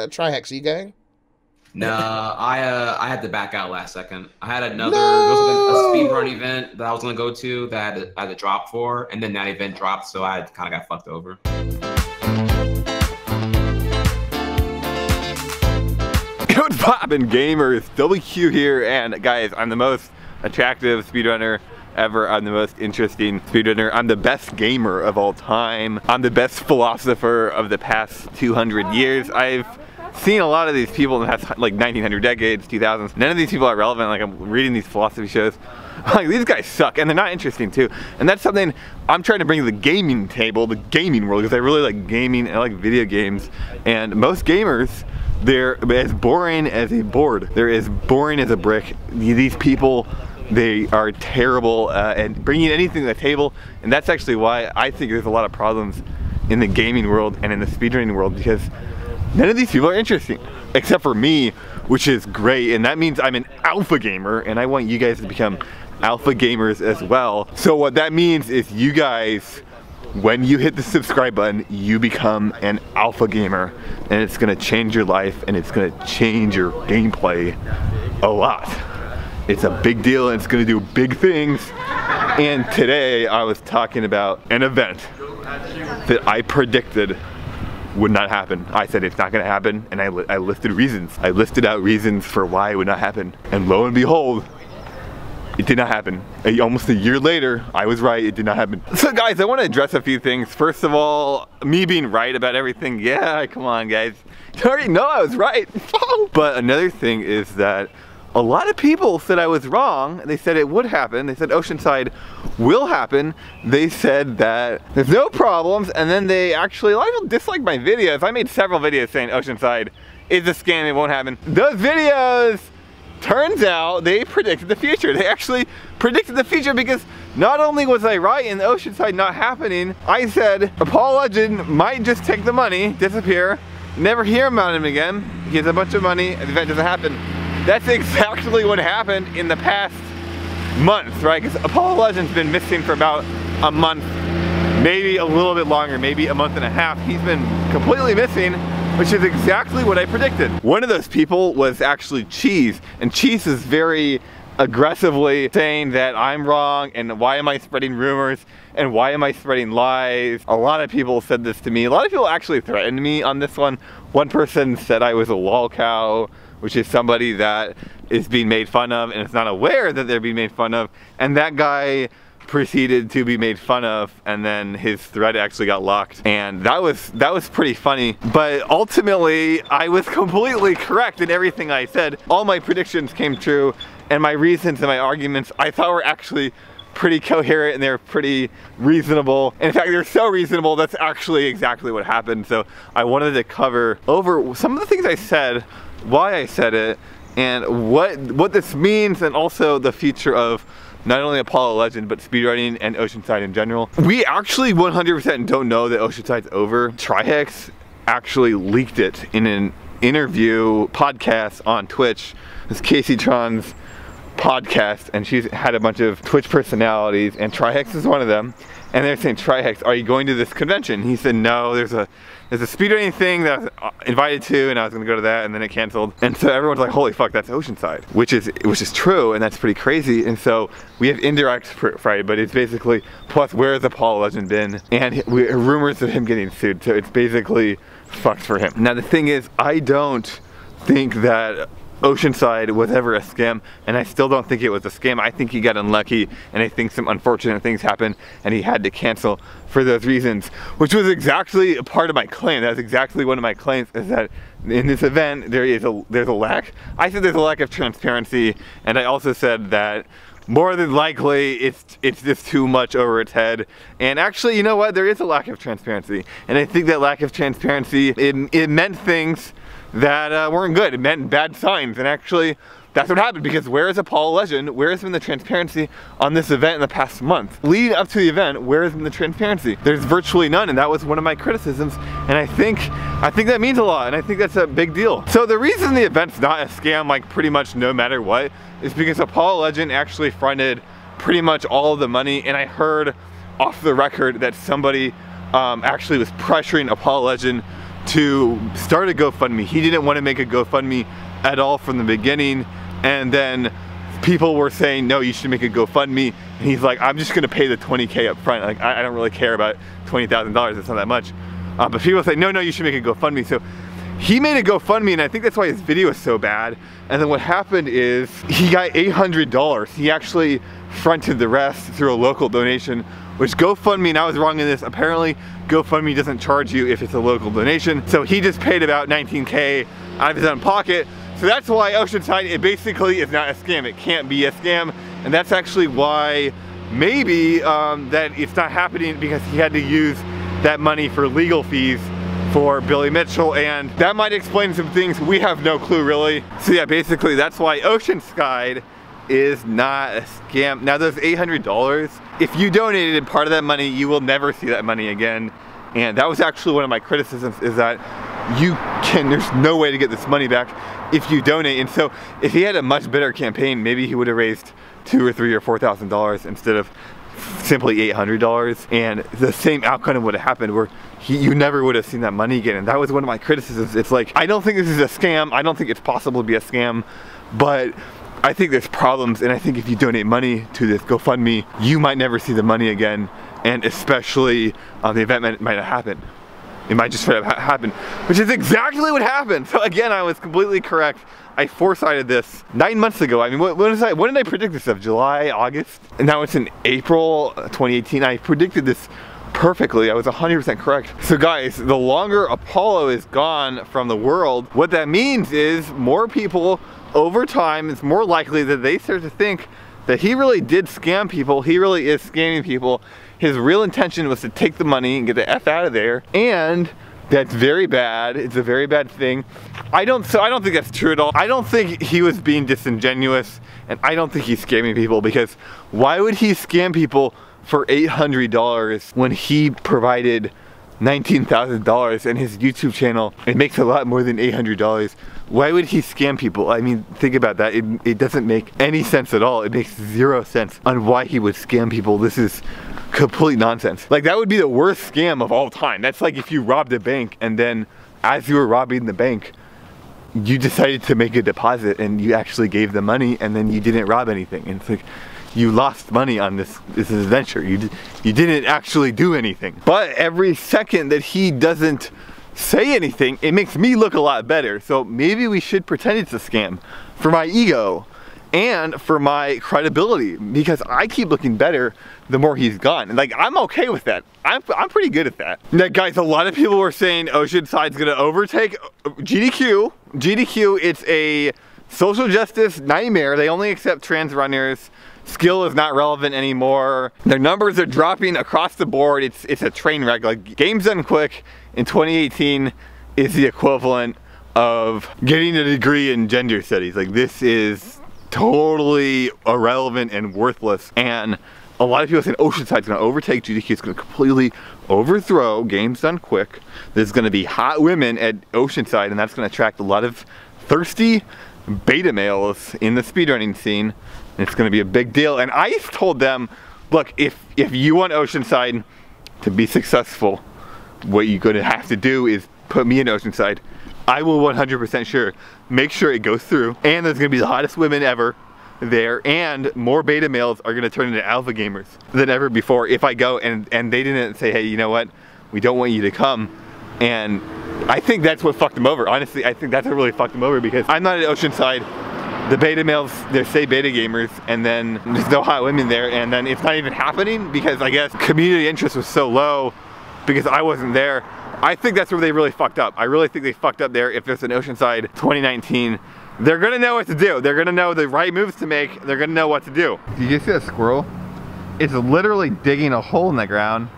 Trihex, are you going? No, I had to back out last second. I had another there was like a speedrun event that I was gonna go to that I had to drop for, and then that event dropped, so I kind of got fucked over. What's poppin', gamers? WQ here, and guys, I'm the most attractive speedrunner ever. I'm the most interesting speedrunner. I'm the best gamer of all time. I'm the best philosopher of the past 200 years. I've seen a lot of these people in the past, like 1900 decades, 2000s. None of these people are relevant. Like, I'm reading these philosophy shows. Like, these guys suck, and they're not interesting too. And that's something I'm trying to bring to the gaming table, the gaming world, because I really like gaming and I like video games. And most gamers, they're as boring as a board. They're as boring as a brick. These people, they are terrible at bringing anything to the table, and that's actually why I think there's a lot of problems in the gaming world and in the speedrunning world, because none of these people are interesting, except for me, which is great, and that means I'm an alpha gamer, and I want you guys to become alpha gamers as well. So what that means is you guys, when you hit the subscribe button, you become an alpha gamer, and it's gonna change your life, and it's gonna change your gameplay a lot. It's a big deal, and it's gonna do big things. And today I was talking about an event that I predicted would not happen. I said it's not gonna happen, and I listed reasons. I listed out reasons for why it would not happen. And lo and behold, it did not happen. Almost a year later, I was right, it did not happen. So guys, I wanna address a few things. First of all, me being right about everything, yeah, come on guys. You already know I was right. But another thing is that a lot of people said I was wrong. They said it would happen. They said Oceanside will happen. They said that there's no problems, and then they actually, a lot of people disliked my videos. I made several videos saying Oceanside is a scam, it won't happen. Those videos, turns out, they predicted the future. They actually predicted the future, because not only was I right in Oceanside not happening, I said Apollo Legend might just take the money, disappear, never hear about him again. He has a bunch of money, and the event doesn't happen. That's exactly what happened in the past month, right? Because Apollo Legend's been missing for about a month, maybe a little bit longer, maybe a month and a half. He's been completely missing, which is exactly what I predicted. One of those people was actually Cheese, and Cheese is very aggressively saying that I'm wrong, and why am I spreading rumors, and why am I spreading lies? A lot of people said this to me. A lot of people actually threatened me on this one. One person said I was a lol cow, which is somebody that is being made fun of and is not aware that they're being made fun of, and that guy proceeded to be made fun of, and then his thread actually got locked, and that was pretty funny. But ultimately, I was completely correct in everything I said. All my predictions came true, and my reasons and my arguments I thought were actually pretty coherent, and they're pretty reasonable. And in fact, they're so reasonable, that's actually exactly what happened. So I wanted to cover over some of the things I said, why I said it, and what this means, and also the future of not only Apollo Legend, but speedrunning and Oceanside in general. We actually 100% don't know that Oceanside's over. Trihex actually leaked it in an interview podcast on Twitch. It's Casey Tron's podcast, and she's had a bunch of Twitch personalities, and Trihex is one of them. And they're saying, Trihex, are you going to this convention? He said, no, there's a speedrunning thing that I was invited to, and I was gonna go to that, and then it canceled. And so everyone's like, holy fuck, that's Oceanside, which is true, and that's pretty crazy. And so we have indirect proof, right? But it's basically, plus where has Apollo Legend been? And rumors of him getting sued, so it's basically fucked for him. Now the thing is, I don't think that Oceanside was ever a scam, and I still don't think it was a scam. I think he got unlucky, and I think some unfortunate things happened, and he had to cancel for those reasons, which was exactly a part of my claim. That's exactly one of my claims, is that in this event there's a lack. I said there's a lack of transparency, and I also said that more than likely it's just too much over its head. And actually, you know what, there is a lack of transparency, and I think that lack of transparency, it meant things that weren't good. It meant bad signs, and actually that's what happened, because where is Apollo Legend? Where has been the transparency on this event in the past month? Leading up to the event, where has been the transparency? There's virtually none, and that was one of my criticisms, and I think that means a lot, and I think that's a big deal. So the reason the event's not a scam, like pretty much no matter what, is because Apollo Legend actually fronted pretty much all of the money, and I heard off the record that somebody actually was pressuring Apollo Legend to start a GoFundMe. He didn't want to make a GoFundMe at all from the beginning, and then people were saying, no, you should make a GoFundMe, and he's like, I'm just gonna pay the 20K up front. Like, I don't really care about $20,000, it's not that much. But people say, no, you should make a GoFundMe. So he made a GoFundMe, and I think that's why his video is so bad. And then what happened is he got $800. He actually fronted the rest through a local donation, which GoFundMe, and I was wrong in this, apparently GoFundMe doesn't charge you if it's a local donation. So he just paid about 19K out of his own pocket. So that's why Oceanside, it basically is not a scam. It can't be a scam. And that's actually why maybe that it's not happening, because he had to use that money for legal fees for Billy Mitchell, and that might explain some things. We have no clue really. So yeah, basically that's why Oceanside is not a scam. Now those $800, if you donated part of that money, you will never see that money again. And that was actually one of my criticisms, is that there's no way to get this money back if you donate. And so if he had a much better campaign, maybe he would have raised $2,000 or $3,000 or $4,000 instead of simply $800, and the same outcome would have happened, where you never would have seen that money again. And that was one of my criticisms. It's like, I don't think this is a scam. I don't think it's possible to be a scam, but I think there's problems, and I think if you donate money to this GoFundMe, you might never see the money again, and especially the event might not happen. It might just happen, which is exactly what happened. So again, I was completely correct. I foresighted this 9 months ago. I mean, when did I predict this of? July, August? And now it's in April 2018. I predicted this perfectly. I was 100% correct. So guys, the longer Apollo is gone from the world, what that means is more people over time, it's more likely that they start to think that he really did scam people. He really is scamming people. His real intention was to take the money and get the F out of there. And that's very bad. It's a very bad thing. I don't think that's true at all. I don't think he was being disingenuous, and I don't think he's scamming people, because why would he scam people for $800 when he provided $19,000 in his YouTube channel? It makes a lot more than $800. Why would he scam people? I mean, think about that. It doesn't make any sense at all. It makes zero sense on why he would scam people. This is complete nonsense. Like, that would be the worst scam of all time. That's like if you robbed a bank, and then as you were robbing the bank, you decided to make a deposit and you actually gave the money, and then you didn't rob anything. And it's like, you lost money on this adventure. You didn't actually do anything. But every second that he doesn't say anything, it makes me look a lot better. So maybe we should pretend it's a scam for my ego and for my credibility, because I keep looking better the more he's gone. And like, I'm okay with that. I'm pretty good at that. Now guys, a lot of people were saying Oceanside's gonna overtake GDQ. GDQ, it's a social justice nightmare. They only accept trans runners. Skill is not relevant anymore. Their numbers are dropping across the board. It's a train wreck. Like, Games Done Quick in 2018 is the equivalent of getting a degree in gender studies. Like, this is totally irrelevant and worthless. And a lot of people saying Oceanside's gonna overtake GDQ. It's gonna completely overthrow Games Done Quick. There's gonna be hot women at Oceanside, and that's gonna attract a lot of thirsty beta males in the speedrunning scene. It's gonna be a big deal. And I told them, look, if you want Oceanside to be successful, what you're gonna have to do is put me in Oceanside. I will 100% sure make sure it goes through, and there's gonna be the hottest women ever there, and more beta males are gonna turn into alpha gamers than ever before if I go, and they didn't say, hey, you know what, we don't want you to come. And I think that's what fucked them over. Honestly, I think that's what really fucked them over, because I'm not at Oceanside. The beta males, they say beta gamers, and then there's no hot women there, and then it's not even happening because I guess community interest was so low because I wasn't there. I think that's where they really fucked up. I really think they fucked up there. If there's an Oceanside 2019, they're gonna know what to do. They're gonna know the right moves to make. They're gonna know what to do. Did you see that squirrel? It's literally digging a hole in the ground,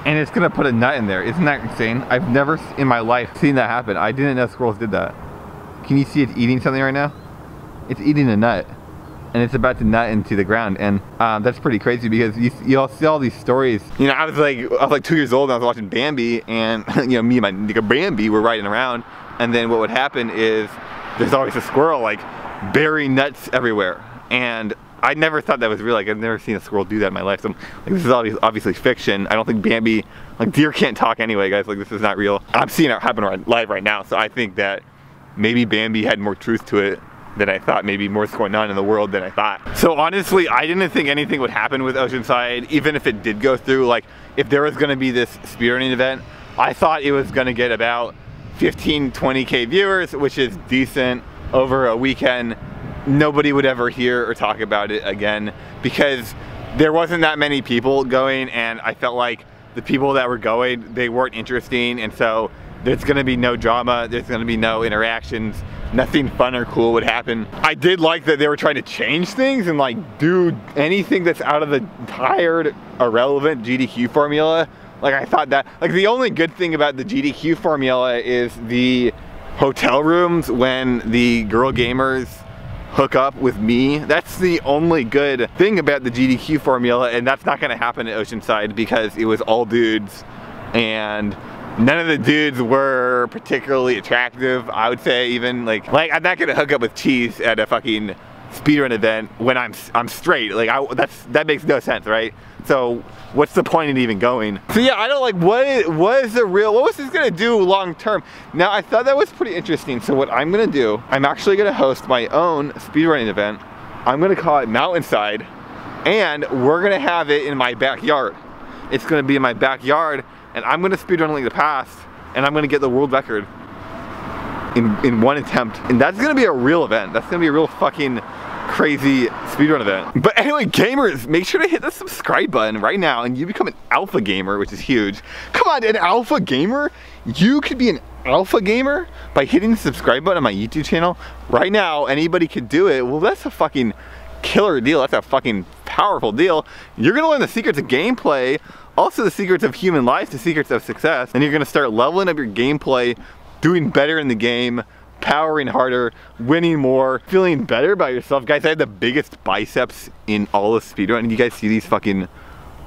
and it's gonna put a nut in there. Isn't that insane? I've never in my life seen that happen. I didn't know squirrels did that. Can you see it's eating something right now? It's eating a nut, and it's about to nut into the ground, and that's pretty crazy, because you all see all these stories. You know, I was like 2 years old and I was watching Bambi, and you know, me and my nigga Bambi were riding around, and then what would happen is there's always a squirrel like burying nuts everywhere, and I never thought that was real. Like, I've never seen a squirrel do that in my life. So, like, this is obviously fiction. I don't think Bambi, like, deer can't talk anyway, guys. Like, this is not real. I'm seeing it happen live right now, so I think that maybe Bambi had more truth to it than I thought. Maybe more's going on in the world than I thought. So honestly, I didn't think anything would happen with Oceanside, even if it did go through. Like, if there was gonna be this speedrunning event, I thought it was gonna get about 15, 20K viewers, which is decent over a weekend. Nobody would ever hear or talk about it again because there wasn't that many people going, and I felt like the people that were going, they weren't interesting, and so there's gonna be no drama, there's gonna be no interactions, nothing fun or cool would happen. I did like that they were trying to change things and like do anything that's out of the tired, irrelevant GDQ formula. Like, I thought that, like, the only good thing about the GDQ formula is the hotel rooms when the girl gamers hook up with me. That's the only good thing about the GDQ formula, and that's not gonna happen at Oceanside because it was all dudes, and none of the dudes were particularly attractive, I would say. Even like I'm not gonna hook up with Cheese at a fucking speedrun event when I'm straight. Like, that makes no sense, right? So what's the point in even going? So yeah, I don't like what was this gonna do long term? Now, I thought that was pretty interesting. So what I'm gonna do, I'm actually gonna host my own speedrunning event. I'm gonna call it Mountainside, and we're gonna have it in my backyard. It's gonna be in my backyard, and I'm gonna speedrun like the past, and I'm gonna get the world record in one attempt. And that's gonna be a real event. That's gonna be a real fucking crazy speedrun event. But anyway, gamers, make sure to hit the subscribe button right now and you become an alpha gamer, which is huge. Come on, an alpha gamer? You could be an alpha gamer by hitting the subscribe button on my YouTube channel. Right now, anybody could do it. Well, that's a fucking killer deal. That's a fucking powerful deal. You're gonna learn the secrets of gameplay, also the secrets of human life, the secrets of success, and you're gonna start leveling up your gameplay, doing better in the game, powering harder, winning more, feeling better about yourself. Guys, I have the biggest biceps in all of speedrun. You guys see these fucking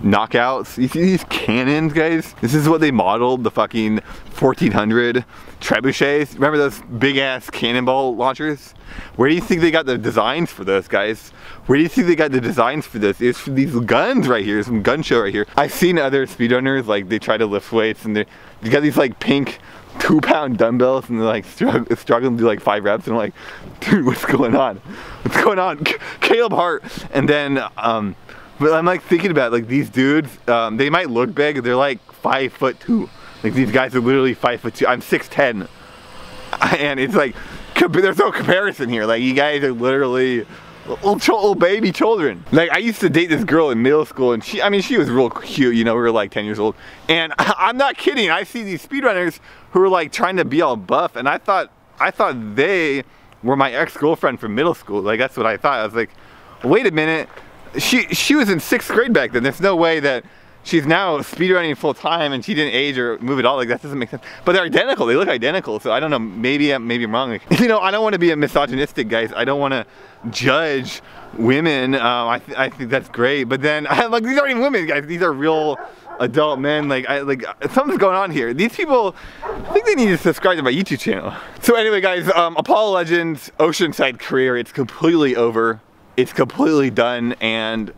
knockouts? You see these cannons, guys? This is what they modeled the fucking 1400 trebuchets. Remember those big ass cannonball launchers? Where do you think they got the designs for those, guys? Where do you think they got the designs for this? It's for these guns right here, some gun show right here. I've seen other speedrunners, like, they try to lift weights and they got these like pink 2-pound dumbbells and they're like struggling to do like 5 reps, and I'm like, dude, what's going on? What's going on? Caleb Hart. And then but I'm like thinking about, like, these dudes, they might look big, they're like 5'2". Like, these guys are literally 5'2". I'm 6'10", and it's like there's no comparison here. Like, you guys are literally little baby children. Like, I used to date this girl in middle school, and she was real cute, you know, we were like 10 years old. And I'm not kidding, I see these speedrunners who are like trying to be all buff, and I thought they were my ex-girlfriend from middle school. Like, that's what I thought. I was like, wait a minute, she was in 6th grade back then. There's no way that she's now speedrunning full time and she didn't age or move at all. Like, that doesn't make sense. But they're identical, they look identical, so I don't know, maybe I'm wrong. Like, you know, I don't want to be a misogynistic, guys. I don't want to judge women. I think that's great, but then like, these aren't even women, guys. These are real adult men. Like, something's going on here. These people, I think they need to subscribe to my YouTube channel. So anyway, guys, Apollo Legends Oceanside career, it's completely over. It's completely done, and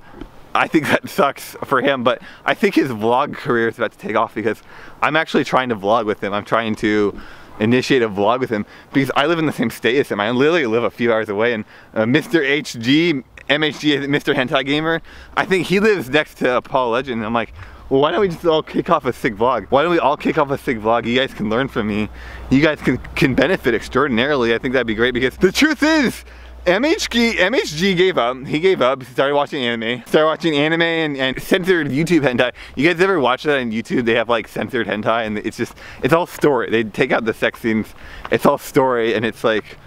I think that sucks for him, but I think his vlog career is about to take off because I'm actually trying to vlog with him. I'm trying to initiate a vlog with him because I live in the same state as him. I literally live a few hours away, and Mr. MHG, Mr. Hentai Gamer, I think he lives next to Apollo Legend. And I'm like, well, why don't we just all kick off a sick vlog? Why don't we all kick off a sick vlog? You guys can learn from me. You guys can benefit extraordinarily. I think that'd be great because the truth is, MHG gave up. He gave up. He started watching anime. And censored YouTube hentai. You guys ever watch that on YouTube? They have like censored hentai, and it's all story. They take out the sex scenes. It's all story, and it's like,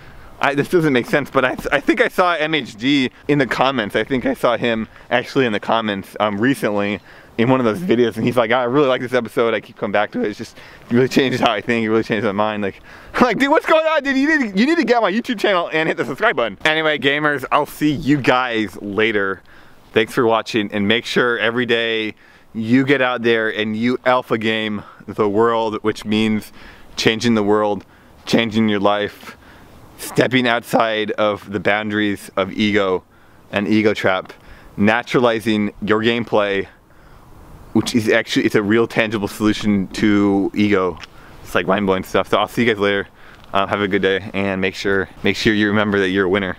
this doesn't make sense. But I think I saw MHG in the comments. I think I saw him actually in the comments recently in one of those videos, and he's like, I really like this episode, I keep coming back to it, it really changes how I think, it really changes my mind. Like, dude, what's going on, dude? You need to get on my YouTube channel and hit the subscribe button. Anyway, gamers, I'll see you guys later. Thanks for watching, and make sure every day you get out there and you alpha game the world, which means changing the world, changing your life, stepping outside of the boundaries of ego, and ego trap, naturalizing your gameplay, which is actually, it's a real tangible solution to ego. It's like mind-blowing stuff. So I'll see you guys later. Have a good day, and make sure you remember that you're a winner.